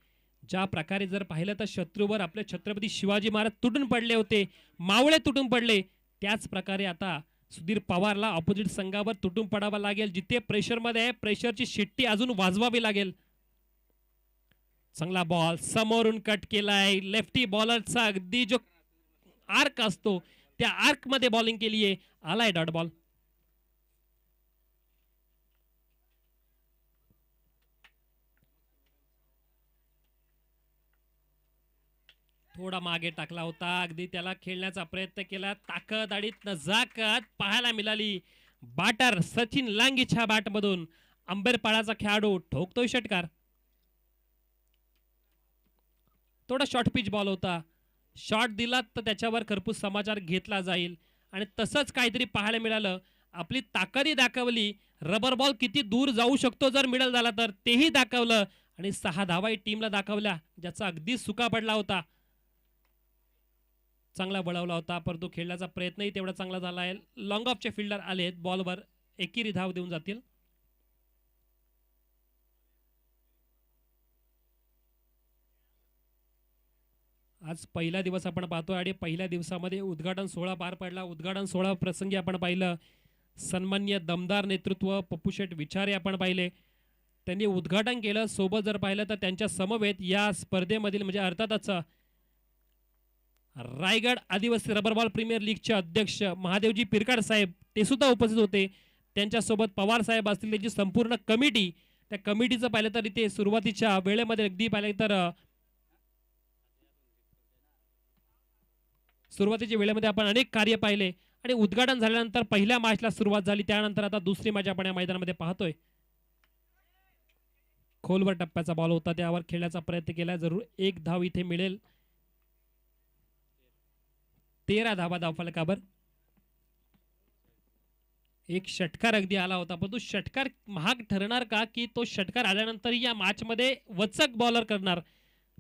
ज्या प्रकारे जर पाहिलं तर शत्रूवर आपले छत्रपती शिवाजी महाराज तुटून पडले होते, मावळे तुटून पडले, त्याच प्रकारे आता सुधीर पवारला ऑपोजिट संघावर तुटून पडावं लागेल. जिथे प्रेशर मध्ये आहे प्रेशरची शिट्टी अजून वाजवावी लागेल. चांगला बॉल समोरून कट केलाय. लेफ्टी बॉलरचा अगदी जो आर्क असतो त्या आर्क मध्ये बॉलिंग केली आहे, आलाय डॉट बॉल. थोडा मागे टाकला होता, अगदी त्याला खेळण्याचा प्रयत्न केला, ताकद आणि नजाकत पाहायला मिळाली. बॅटर सचिन लांगीच्या बॅट मधून अंबेरपाडाचा खेळाडू ठोकतोय षटकार. थोडा शॉर्ट पिच बॉल होता, शॉट दिला तर त्याच्यावर खरपूस समाचार घेतला जाईल आणि तसंच काहीतरी पाहायला मिळालं. आपली ताकदही दाखवली, रबर बॉल किती दूर जाऊ शकतो जर मिडल झाला तर तेही दाखवलं आणि 6 धावाही टीमला दाखवल्या, ज्याचा अगदी सुका पडला होता. चांगला वळवला होता, परंतु खेळण्याचा प्रयत्नही तेवढा चांगला झाला आहे. लॉंग ऑफचे फिल्डर आलेत, बॉलवर एकेरी धाव देऊन जातील. आज पहिला दिवस आपण पाहतो आणि पहिल्या दिवसामध्ये उद्घाटन सोहळा पार पडला. उद्घाटन सोहळा प्रसंगी आपण पाहिलं सन्माननीय दमदार नेतृत्व पप्पूशेठ विचारे आपण पाहिले, त्यांनी उद्घाटन केलं. सोबत जर पाहिलं तर त्यांच्या समवेत या स्पर्धेमधील म्हणजे अर्थातच रायगड आदिवासी रबर बॉल प्रीमियर लीगचे अध्यक्ष महादेवजी पिरकाड साहेब ते सुद्धा उपस्थित होते. त्यांच्यासोबत पवार साहेब असतील, त्यांची संपूर्ण कमिटी. त्या कमिटीचं पाहिलं तर इथे सुरुवातीच्या वेळेमध्ये अगदी पाहिलं तर सुरुवातीच्या वेळेमध्ये आपण अनेक कार्य पाहिले आणि उद्घाटन झाल्यानंतर पहिल्या मॅचला सुरुवात झाली, त्यानंतर आता दुसरी मॅच आपण या मैदानामध्ये पाहतोय. खोलवर टप्प्याचा बॉल होता, त्यावर खेळण्याचा प्रयत्न केला, जरूर एक धाव इथे मिळेल. 13 धावा धावफलकावर. एक षटकार अगदी आला होता, परंतु षटकार महाग ठरणार का की तो षटकार आल्यानंतर या मॅच मध्ये वचक बॉलर करणार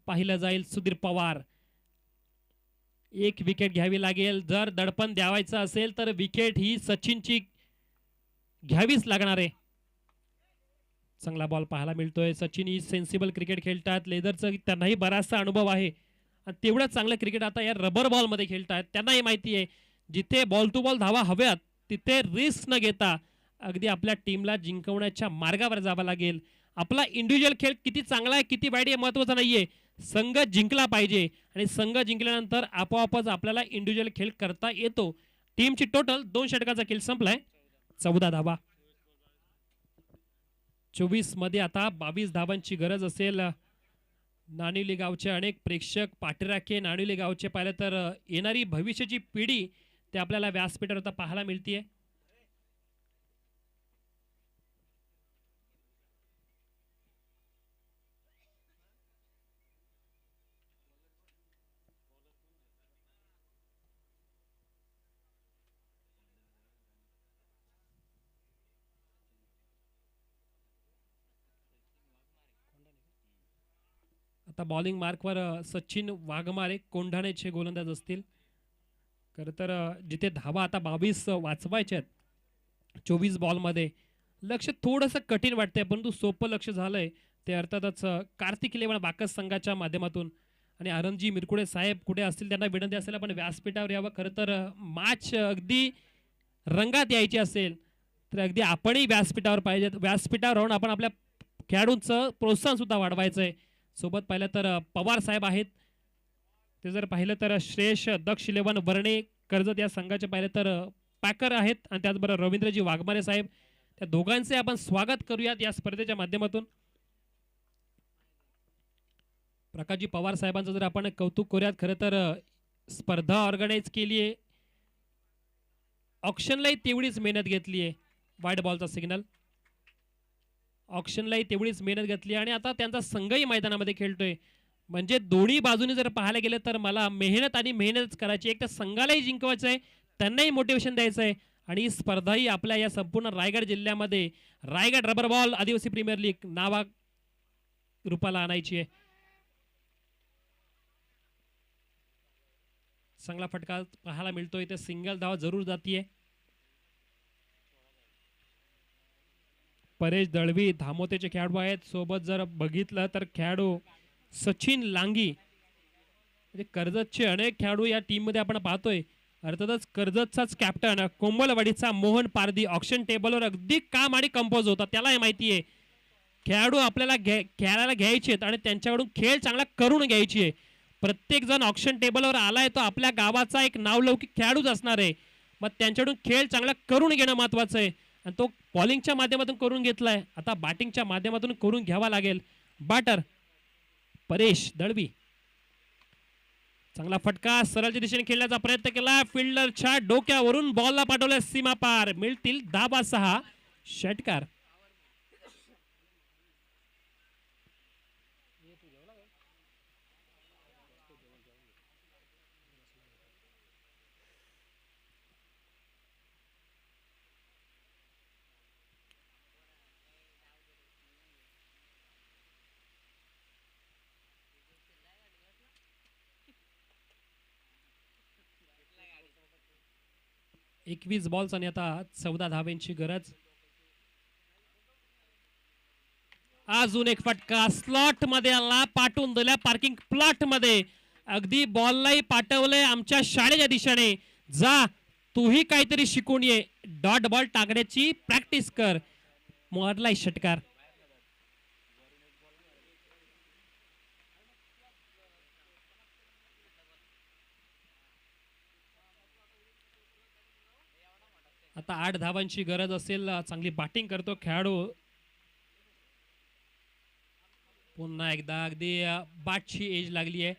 पाहिलं जाईल. सुधीर पवार, एक विकेट घ्यावी लागेल. जर दडपण द्यावायचं असेल तर विकेट ही सचिनची घ्यावीच लागणार आहे. चांगला बॉल पाहायला मिळतोय. सचिन ही सेन्सिबल क्रिकेट खेळतात, लेदरचं त्यांनाही बराचसा अनुभव आहे आणि तेवढं चांगलं क्रिकेट आता या रबर बॉल मध्ये खेळतात. त्यांनाही माहिती आहे जिथे बॉल टू बॉल धावा हव्यात तिथे रिस्क न घेता अगदी आपल्या टीमला जिंकवण्याच्या मार्गावर जावं लागेल. आपला इंडिव्हिज्युअल खेळ किती चांगला आहे किती वाईट आहे महत्वाचं नाहीये, संघ जिंकला पाहिजे आणि संघ जिंकल्यानंतर आपोआपच आपल्याला इंडिव्हिज्युअल खेळ करता येतो. टीमची टोटल 2 षटकाचा खेळ संपलाय, 14 धावा. 24 मध्ये आता 22 धावांची गरज असेल. नाणिवली गावचे अनेक प्रेक्षक पाठीराखे नाणिवली गावचे पाहिलं तर येणारी भविष्याची पिढी ते आपल्याला व्यासपीठावर आता पाहायला मिळतीये. आता बॉलिंग मार्कवर सचिन वाघमारे कोंढाण्याचे गोलंदाज असतील. खरं तर जिथे धावा आता 22 वाचवायच्या आहेत 24 बॉलमध्ये, लक्ष थोडंसं कठीण वाटतंय परंतु सोपं लक्ष झालंय ते अर्थातच कार्तिक इलेव्हन बाकस संघाच्या माध्यमातून. आणि अरणजी मिरकुडे साहेब कुठे असतील त्यांना विनंती असेल आपण व्यासपीठावर यावं. खरं तर मॅच अगदी रंगात यायची असेल तर अगदी आपणही व्यासपीठावर पाहिजेत. व्यासपीठावर राहून आपण आपल्या खेळाडूंचं प्रोत्साहन सुद्धा वाढवायचं आहे. सोबत पाहिलं तर पवार साहेब आहेत, ते जर पाहिलं तर श्रेयश दक्ष इलेव्हन वर्णे कर्जत या संघाचे पाहिलं तर पॅकर आहेत आणि त्याचबरोबर रवींद्रजी वाघमारे साहेब, त्या दोघांचे आपण स्वागत करूयात या स्पर्धेच्या माध्यमातून. प्रकाशजी पवार साहेबांचं जर आपण कौतुक करूयात, खरं तर स्पर्धा ऑर्गनाईज केली आहे, ऑक्शनलाही तेवढीच मेहनत घेतली आहे. वाईट बॉलचा सिग्नल, ऑक्शनलाही तेवढीच मेहनत घेतली आणि आता त्यांचा संघही मैदानामध्ये खेळतोय. म्हणजे दोन्ही बाजूने जर पाहायला गेलं तर मला मेहनत आणि मेहनत करायची, एक तर संघालाही जिंकवायचं आहे, त्यांनाही मोटिवेशन द्यायचं आहे आणि ही स्पर्धाही आपल्या या संपूर्ण रायगड जिल्ह्यामध्ये रायगड रबर बॉल आदिवासी प्रीमियर लीग नावा रूपाला आणायची आहे. चांगला फटका पाहायला मिळतोय, इथे सिंगल धाव जरूर जातीये. परेश दळवी धामोतेचे खेळाडू आहेत. सोबत जर बघितलं तर खेळाडू सचिन लांगी, म्हणजे कर्जतचे अनेक खेळाडू या टीम मध्ये आपण पाहतोय. अर्थातच कर्जतचाच कॅप्टन कोंबलवाडीचा मोहन पारदी ऑक्शन टेबलवर अगदी काम आणि कंपोज होता. त्यालाही माहिती आहे खेळाडू आपल्याला खेळायला घ्यायचे आणि त्यांच्याकडून खेळ चांगला करून घ्यायची आहे. प्रत्येक जण ऑक्शन टेबलवर आलाय तो आपल्या गावाचा एक नावलौकिक खेळाडूच असणार आहे. मग त्यांच्याकडून खेळ चांगला करून घेणं महत्वाचं आहे आणि तो बॉलिंगच्या माध्यमातून करून घेतलाय. आता बॅटिंगच्या माध्यमातून करून घ्यावा लागेल. बॅटर परेश दळवी चांगला फटका सरळच्या दिशेने खेळण्याचा प्रयत्न केला. फिल्डरच्या डोक्यावरून बॉलला पाठवलं सीमा पार. मिळतील 10-6 षटकार. एकवीस बॉल्स आणि आता 14 धावांची गरज. अजून एक फटका स्लॉट मध्ये आला. पाठवून दिल्या पार्किंग प्लॉट मध्ये. अगदी बॉललाही पाठवलंय आमच्या शाळेच्या दिशेने. जा तूही काहीतरी शिकून ये. डॉट बॉल टाकण्याची प्रॅक्टिस कर. मारलाय षटकार. आता 8 धावांची गरज असेल. चांगली बॅटिंग करतो खेळाडू. पुन्हा एकदा अगदी बॅटची एज लागली आहे.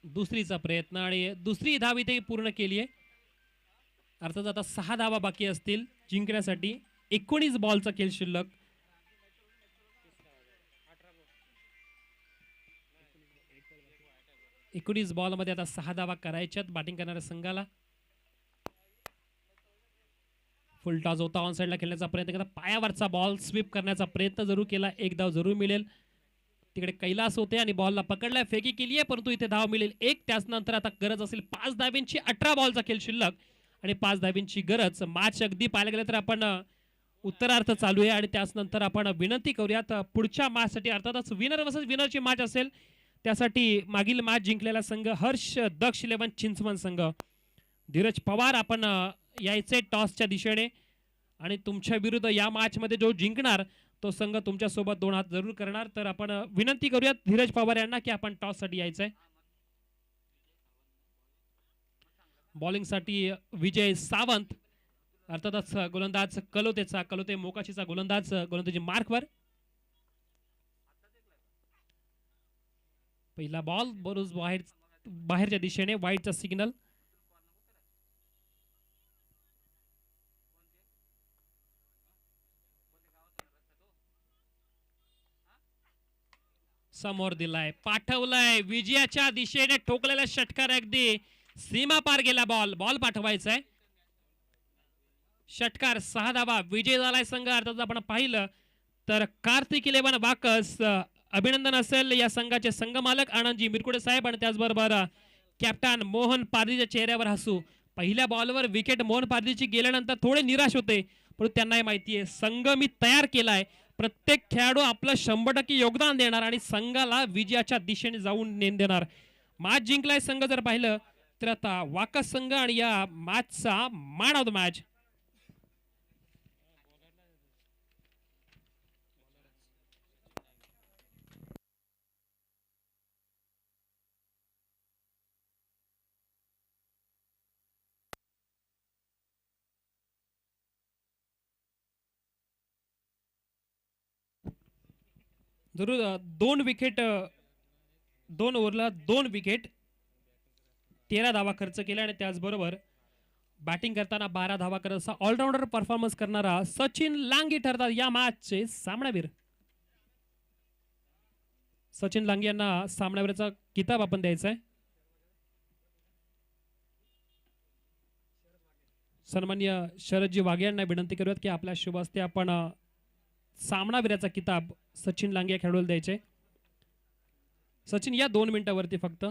दुसरीचा प्रयत्न आणि दुसरी धाव इथे पूर्ण केली आहे. अर्थात आता 6 धावा बाकी असतील जिंकण्यासाठी. 19 बॉलचा खेळ शिल्लक. एकोणीस बॉल मध्ये आता 6 धावा करायच्यात बॅटिंग करणाऱ्या संघाला. फुल टॉस होता. ऑन साइडला खेळण्याचा प्रयत्न केला. पायावरचा बॉल स्वीप करण्याचा प्रयत्न जरूर केला. एक धाव जरूर मिळेल. तिकडे कैलास होते आणि बॉलला पकडलाय. फेकी केली आहे परंतु इथे धाव मिळेल एक. त्यानंतर आता गरज असेल 5 धावींची. 18 बॉलचा खेळ शिल्लक आणि 5 धावींची गरज. मॅच अगदी पाहायला गेलं तर आपण उत्तरार्थ चालू आहे आणि त्यानंतर आपण विनंती करूयात पुढच्या मॅच साठी. अर्थातच विनर वर्सेस विनरची मॅच असेल. त्यासाठी मागील मॅच जिंकलेला संघ हर्ष दक्ष 11 चिंचवण संघ. धीरज पवार आपण यायचे टॉसच्या दिशेने आणि तुमच्या विरुद्ध या मॅच मध्ये जो जिंकणार तो संघ तुमच्या सोबत 2 हात जरूर करणार. तर आपण विनंती करूयात धीरज पवार यांना की आपण टॉस साठी यायचंय. बॉलिंग साठी विजय सावंत. अर्थातच गोलंदाज कलोते मोकाशीचा गोलंदाज गोलंदाजी मार्कवर. पहिला बॉल बरोबर बाहेरच्या दिशेने. वाईडचा सिग्नल. समोर दिलाय. पाठवलाय विजयाच्या दिशेने. ठोकलेला षटकार. अगदी सीमा पार गेला बॉल. बॉल पाठवायचा आहे. षटकार 6 धावा. विजय झालाय संघ. अर्थात आपण पाहिलं तर कार्तिक 11 बाकस अभिनंदन असेल या संघाचे संघमालक आनंदजी मिरकुडे साहेब आणि त्याचबरोबर कॅप्टन मोहन पारदीच्या चेहऱ्यावर हसू. पहिल्या बॉलवर विकेट मोहन पारदीची गेल्यानंतर थोडे निराश होते पण त्यांनाही माहिती आहे संघ मी तयार केलाय. प्रत्येक खेळाडू आपलं 100% योगदान देणार आणि संघाला विजयाच्या दिशेने जाऊन नेम देणार. मॅच जिंकलाय संघ जर पाहिलं तर आता वाकस संघ आणि या मॅचचा मॅन ऑफ द मॅच जरूर 2 विकेट 2 ओव्हरला 2 विकेट 13 धावा खर्च केला आणि त्याचबरोबर बॅटिंग करताना 12 धावा करत असा ऑलराऊंडर परफॉर्मन्स करणारा सचिन लांगी ठरतात या मॅचचे सामनावीर. सचिन लांगी यांना सामनावीरचा किताब आपण द्यायचा आहे. सन्माननीय शरदजी वाघे यांना विनंती करूयात की आपल्या शुभ हस्ते आपण सामनावीराचा किताब सचिन लांगे खेळाडूला द्यायचे. सचिन या 2 मिनिटावरती फक्त.